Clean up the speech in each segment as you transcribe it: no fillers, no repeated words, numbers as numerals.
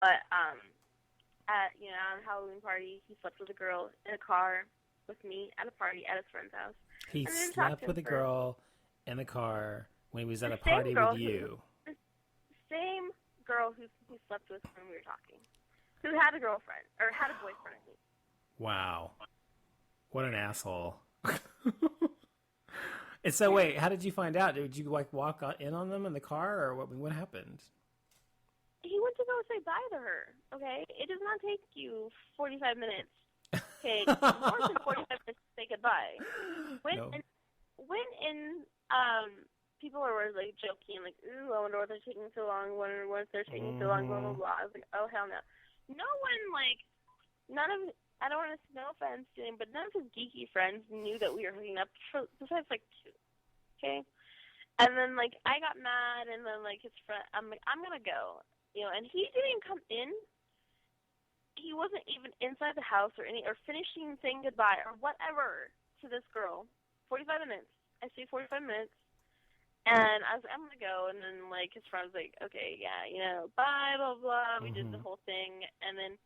But at a Halloween party, he slept with a girl in a car with me at a party at his friend's house. He And then talked slept to him with a for girl in the car when he was at the a same party with girl you. the same girl who slept with when we were talking, who had a girlfriend or had a boyfriend. I think. Wow. What an asshole. And so, wait, how did you find out? Did you like walk in on them in the car, or what happened? He went to go say bye to her. Okay, it does not take you 45 minutes. Okay, more than 45 minutes to say goodbye. No. When people are like joking, like, ooh, I wonder why they're taking so long. Wonder why they're taking so long. Blah blah blah. I was like, oh hell no. No one like none of. I don't want to, no offense to him, but none of his geeky friends knew that we were hooking up, besides, like, two. Okay? And then, like, I got mad, and then, like, his friend, I'm like, I'm going to go. And he didn't even come in. He wasn't even inside the house or finishing saying goodbye or whatever to this girl. 45 minutes. I say 45 minutes. And I was like, I'm going to go. And then, like, his friend was like, okay, yeah, bye, blah, blah. We did the whole thing. And then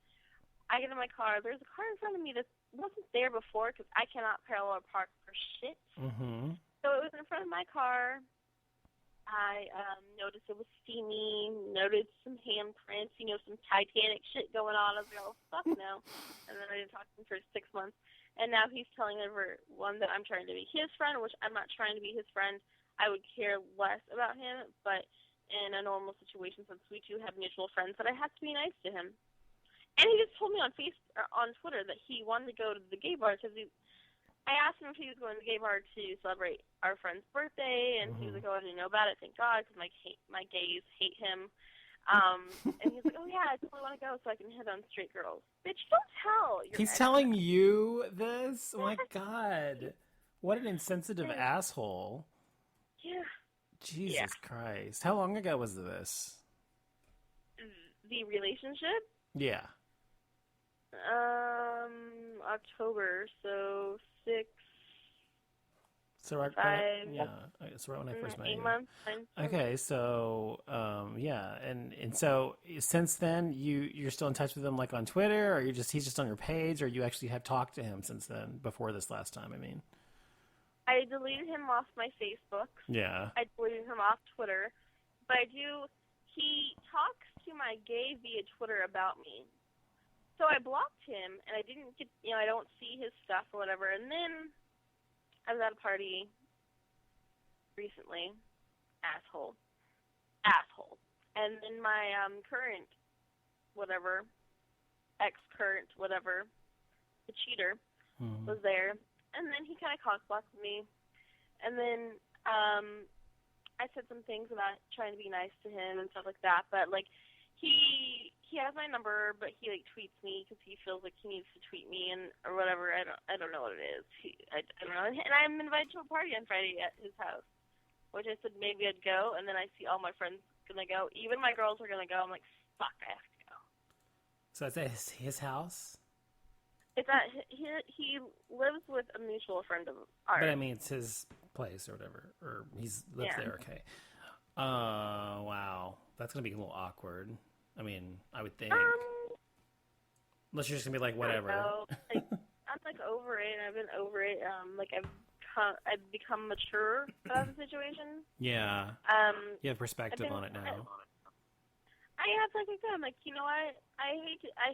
I get in my car. There's a car in front of me that wasn't there before because I cannot parallel park for shit. Mm-hmm. So it was in front of my car. I noticed it was steamy, noticed some handprints, some Titanic shit going on. I was like, oh, fuck no. And then I didn't talk to him for 6 months. And now he's telling everyone that I'm trying to be his friend, which I'm not trying to be his friend. I would care less about him, but in a normal situation, since we two have mutual friends, that I have to be nice to him. And he just told me on Twitter that he wanted to go to the gay bar because I asked him if he was going to the gay bar to celebrate our friend's birthday, and he was like, oh, I didn't know about it, thank God, because my gays hate him. And he's like, oh, yeah, I totally want to go so I can hit on straight girls. Bitch, don't tell your He's ex telling that. you this? Oh, my God. What an insensitive asshole. Yeah. Jesus Christ. How long ago was this? The relationship? Yeah. October, so 6, So right, 5, so right when I first met 8 you. months. Okay, so yeah, and so since then you're still in touch with him like on Twitter, or he's just on your page, or you actually have talked to him since then before this last time? I mean, I deleted him off my Facebook. yeah. I deleted him off Twitter, but he talks to my gay via Twitter about me. So I blocked him, and I didn't get, I don't see his stuff or whatever. And then I was at a party recently. Asshole. And then my current whatever, ex-current whatever, the cheater, was there. And then he kind of cock-blocked me. And then I said some things about trying to be nice to him and stuff like that. But, like, he has my number, but he like tweets me because he feels like he needs to tweet me and or whatever. I don't know what it is. I don't know. And I'm invited to a party on Friday at his house, which I said maybe I'd go. And then I see all my friends gonna go. Even my girls are gonna go. I'm like, fuck, I have to go. So it's at his house. It's at he lives with a mutual friend of ours. But I mean, it's his place or whatever, or lives there. Okay. Wow, that's gonna be a little awkward. I mean, I would think. Unless you're just gonna be like, whatever. Like, I'm like over it. I've been over it. Like I've become mature about the situation. Yeah. You have perspective on it now. I have like I said, I'm like, you know what? I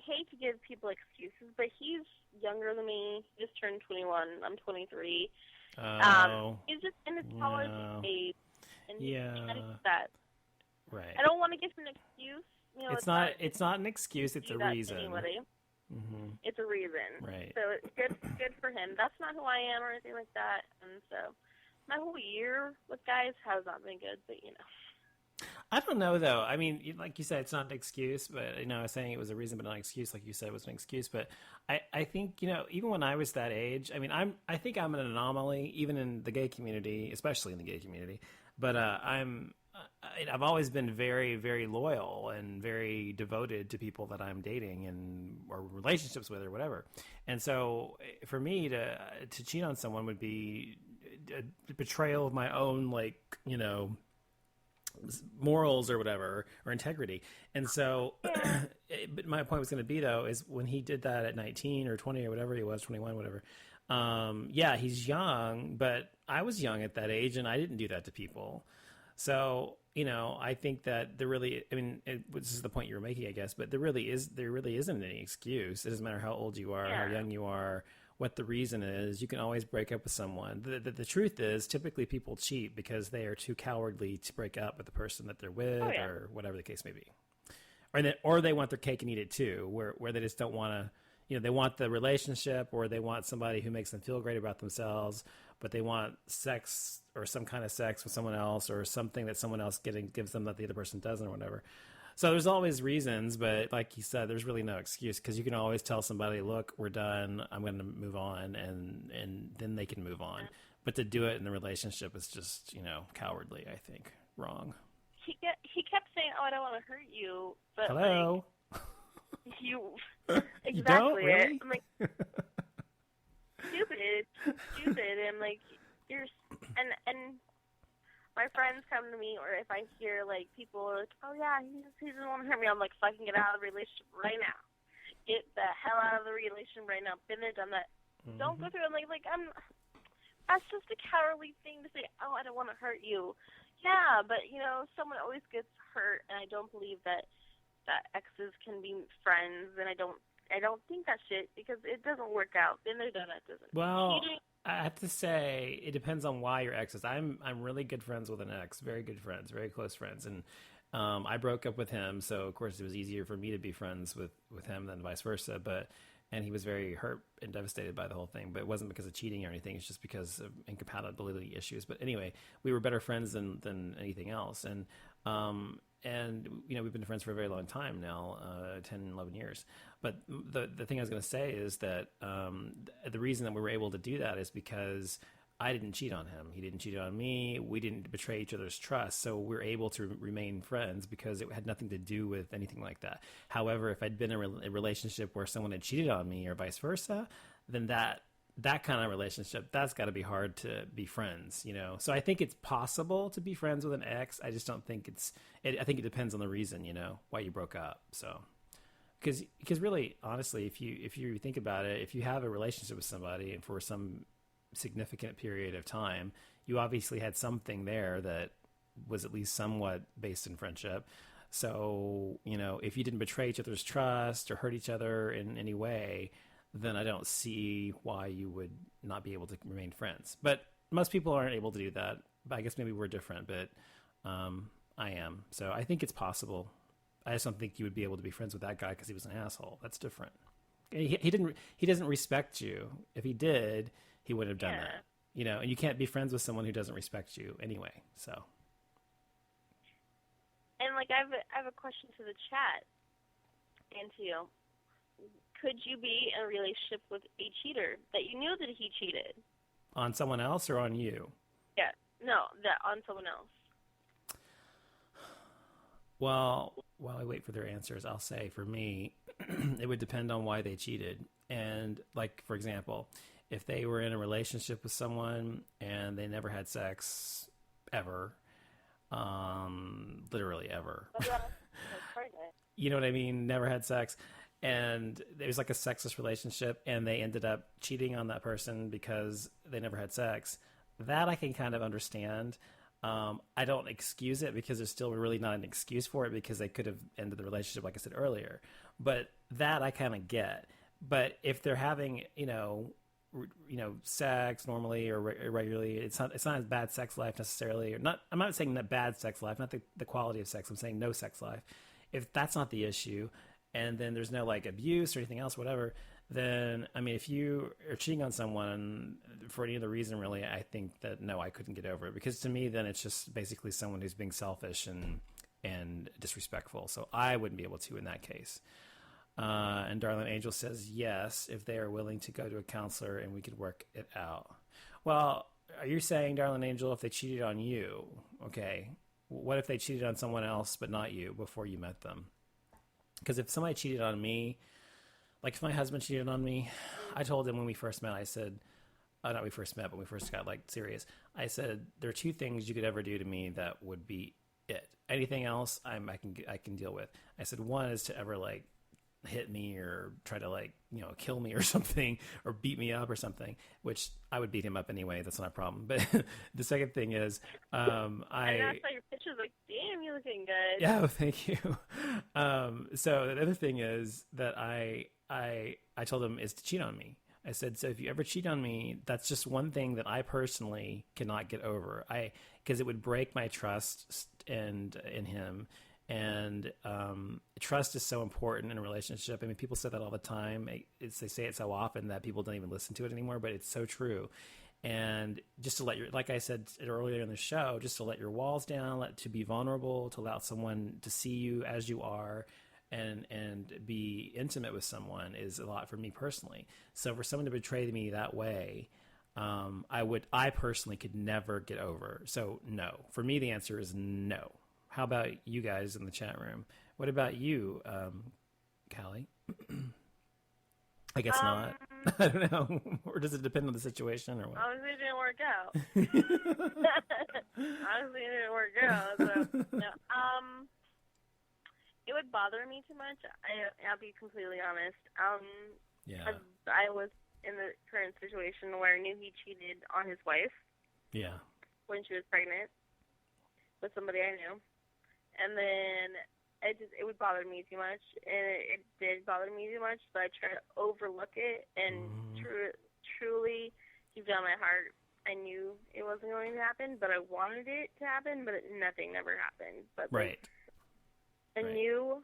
hate to give people excuses, but he's younger than me. He just turned 21. I'm 23. He's just in his college age, and he's that. Right. I don't want to give him an excuse. It's not an excuse. It's a reason. It's a reason. Right. So it's good for him. That's not who I am or anything like that. And so my whole year with guys has not been good, but I don't know, though. I mean, like you said, it's not an excuse, but I was saying it was a reason, but not an excuse. Like you said, it was an excuse. But I think, even when I was that age, I mean, I think I'm an anomaly, even in the gay community, especially in the gay community. But I've always been very, very loyal and very devoted to people that I'm dating and or relationships with or whatever. And so for me to cheat on someone would be a betrayal of my own, morals or whatever, or integrity. And so but my point was going to be though is when he did that at 19 or 20 or whatever he was, 21, whatever. Yeah, he's young, but I was young at that age, and I didn't do that to people. So I think that there really, I mean, this is the point you were making, I guess, but there really isn't any excuse. It doesn't matter how old you are, how young you are, what the reason is. You can always break up with someone. The truth is, typically people cheat because they are too cowardly to break up with the person that they're with, or whatever the case may be, or they want their cake and eat it too, where they just don't want to. They want the relationship, or they want somebody who makes them feel great about themselves, but they want sex or some kind of sex with someone else, or something that someone else gives them that the other person doesn't, or whatever. So there's always reasons, but like you said, there's really no excuse, because you can always tell somebody, look, we're done, I'm going to move on, and then they can move on. But to do it in the relationship is just, cowardly, I think. Wrong. He kept saying, oh, I don't want to hurt you. But hello? You exactly. You don't, really? I'm like, stupid. I'm like, you're, and my friends come to me, or if I hear like people are like, oh yeah, he doesn't want to hurt me. I'm like, fucking get out of the relationship right now. Get the hell out of the relationship right now. Been there, done that. Mm-hmm. Don't go through it. That's just a cowardly thing to say. Oh, I don't want to hurt you. Yeah, but someone always gets hurt, and I don't believe that exes can be friends, and I don't think that shit, because it doesn't work out. Then they're done. It doesn't. Well, I have to say, it depends on why your ex is. I'm really good friends with an ex, very good friends, very close friends, and I broke up with him, so of course it was easier for me to be friends with him than vice versa. And he was very hurt and devastated by the whole thing, but it wasn't because of cheating or anything. It's just because of incompatibility issues. But anyway, we were better friends than anything else. And we've been friends for a very long time now, 10, 11 years. But the thing I was going to say is that the reason that we were able to do that is because I didn't cheat on him. He didn't cheat on me. We didn't betray each other's trust. So we're able to remain friends because it had nothing to do with anything like that. However, if I'd been in a relationship where someone had cheated on me or vice versa, then that kind of relationship, that's got to be hard to be friends, So I think it's possible to be friends with an ex. I just don't think I think it depends on the reason, why you broke up. So, because really, honestly, if you think about it, if you have a relationship with somebody and for some significant period of time, you obviously had something there that was at least somewhat based in friendship. So, if you didn't betray each other's trust or hurt each other in any way, then I don't see why you would not be able to remain friends. But most people aren't able to do that. I guess maybe we're different, but I am. So I think it's possible. I just don't think you would be able to be friends with that guy because he was an asshole. That's different. He doesn't respect you. If he did, he would have done that. And you can't be friends with someone who doesn't respect you anyway. So. And I have a question to the chat and to you. Could you be in a relationship with a cheater that you knew that he cheated? On someone else or on you? Yeah. No, that on someone else. Well, while I wait for their answers, I'll say for me, it would depend on why they cheated. And for example, if they were in a relationship with someone and they never had sex ever, literally ever, you know what I mean? Never had sex. And it was like a sexless relationship, and they ended up cheating on that person because they never had sex. That I can kind of understand. I don't excuse it because there's still really not an excuse for it because they could have ended the relationship, like I said earlier. But that I kind of get. But if they're having, sex normally or regularly, it's not a bad sex life necessarily. Or not. I'm not saying that bad sex life, not the quality of sex. I'm saying no sex life. If that's not the issue, and then there's no abuse or anything else, whatever, then, if you are cheating on someone for any other reason, really, I think that, no, I couldn't get over it. Because to me, then it's just basically someone who's being selfish and disrespectful. So I wouldn't be able to in that case. And Darlene Angel says, yes, if they are willing to go to a counselor and we could work it out. Well, are you saying, Darlene Angel, if they cheated on you, okay, what if they cheated on someone else but not you before you met them? Because if somebody cheated on me, if my husband cheated on me, I told him when we first met, I said, not we first met, but we first got serious. I said, there are two things you could ever do to me that would be it. Anything else, I can deal with. I said, one is to ever hit me or try to like, kill me or something or beat me up or something, which I would beat him up anyway. That's not a problem. But the second thing is, And I saw your pictures, like, damn, you're looking good. yeah, thank you. So the other thing is that I told him is to cheat on me. I said, so if you ever cheat on me, that's just one thing that I personally cannot get over. Because it would break my trust and in him. And trust is so important in a relationship. I mean, people say that all the time. They say it so often that people don't even listen to it anymore, but it's so true. And just to like I said earlier in the show, just to let your walls down, to be vulnerable, to allow someone to see you as you are, and be intimate with someone is a lot for me personally. So for someone to betray me that way, I personally could never get over. So no, for me, the answer is no. How about you guys in the chat room? What about you, Callie? I guess not. I don't know. Or does it depend on the situation or what? Honestly, it didn't work out. Honestly, it didn't work out. So, no. It would bother me too much. I'll be completely honest. Yeah. I was in the current situation where I knew he cheated on his wife. Yeah. When she was pregnant with somebody I knew. And then it would bother me too much, and it did bother me too much, but I tried to overlook it, and truly, deep down my heart, I knew it wasn't going to happen, but I wanted it to happen, but nothing never happened. But right. I knew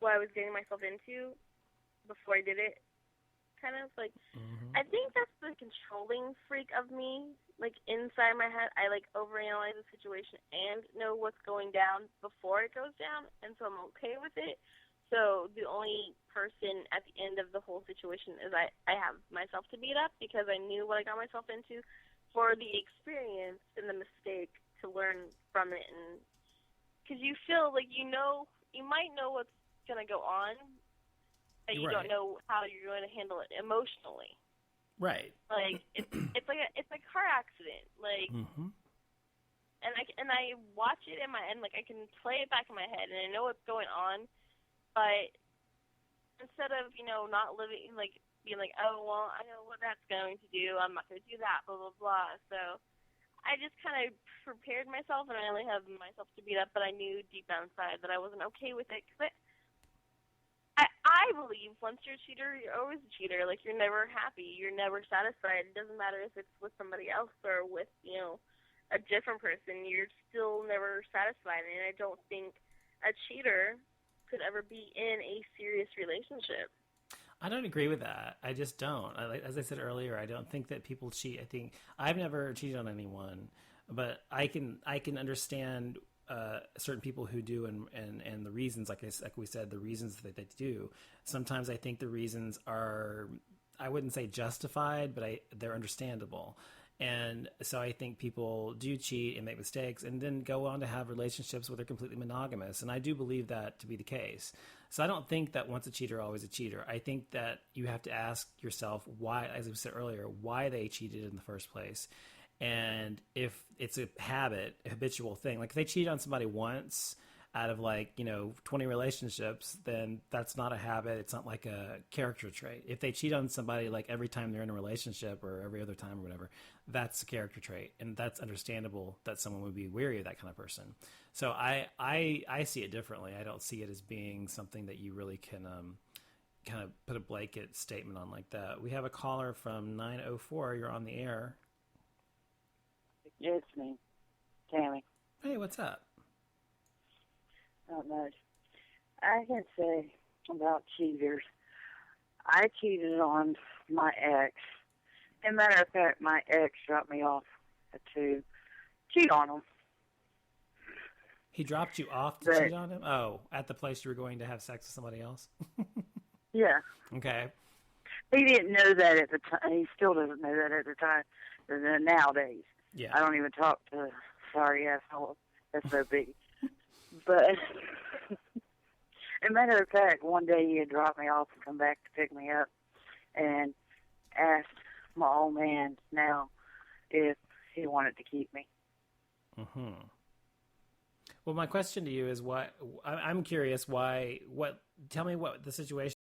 what I was getting myself into before I did it. Kind of like, I think that's the controlling freak of me. Like, inside my head, I like overanalyze the situation and know what's going down before it goes down, and so I'm okay with it. So the only person at the end of the whole situation is I have myself to beat up, because I knew what I got myself into, for the experience and the mistake to learn from it. And because you feel like you might know what's going to go on, but you don't know how you're going to handle it emotionally. Right. Like it's like a car accident. Like, and I watch it in my head, like I can play it back in my head, and I know what's going on. But instead of not living, like being like, oh well, I know what that's going to do. I'm not going to do that. Blah blah blah. So I just kind of prepared myself, and I only have myself to beat up. But I knew deep down inside that I wasn't okay with it, because I believe once you're a cheater, you're always a cheater. Like, you're never happy. You're never satisfied. It doesn't matter if it's with somebody else or with, a different person. You're still never satisfied. And I don't think a cheater could ever be in a serious relationship. I don't agree with that. I just don't. As I said earlier, I don't think that people cheat. I think I've never cheated on anyone, but I can understand certain people who do, and the reasons, like we said, the reasons that they do. Sometimes I think the reasons are, I wouldn't say justified, but they're understandable. And so I think people do cheat and make mistakes and then go on to have relationships where they're completely monogamous. And I do believe that to be the case. So I don't think that once a cheater, always a cheater. I think that you have to ask yourself why, as we said earlier, why they cheated in the first place. And if it's a habit, a habitual thing, like if they cheat on somebody once out of 20 relationships, then that's not a habit. It's not like a character trait. If they cheat on somebody like every time they're in a relationship or every other time or whatever, that's a character trait. And that's understandable that someone would be wary of that kind of person. So I see it differently. I don't see it as being something that you really can kind of put a blanket statement on like that. We have a caller from 904. You're on the air. Yeah, it's me, Tammy. Hey, what's up? Not much. I can say about cheaters. I cheated on my ex. As a matter of fact, my ex dropped me off to cheat on him. He dropped you off to cheat on him? Oh, at the place you were going to have sex with somebody else? Yeah. Okay. He didn't know that at the time. He still doesn't know that at the time. Nowadays. Yeah. I don't even talk to sorry asshole. That's so big. But as a matter of fact, one day he had dropped me off and come back to pick me up and asked my old man now if he wanted to keep me. Well, my question to you is I'm curious why, tell me what the situation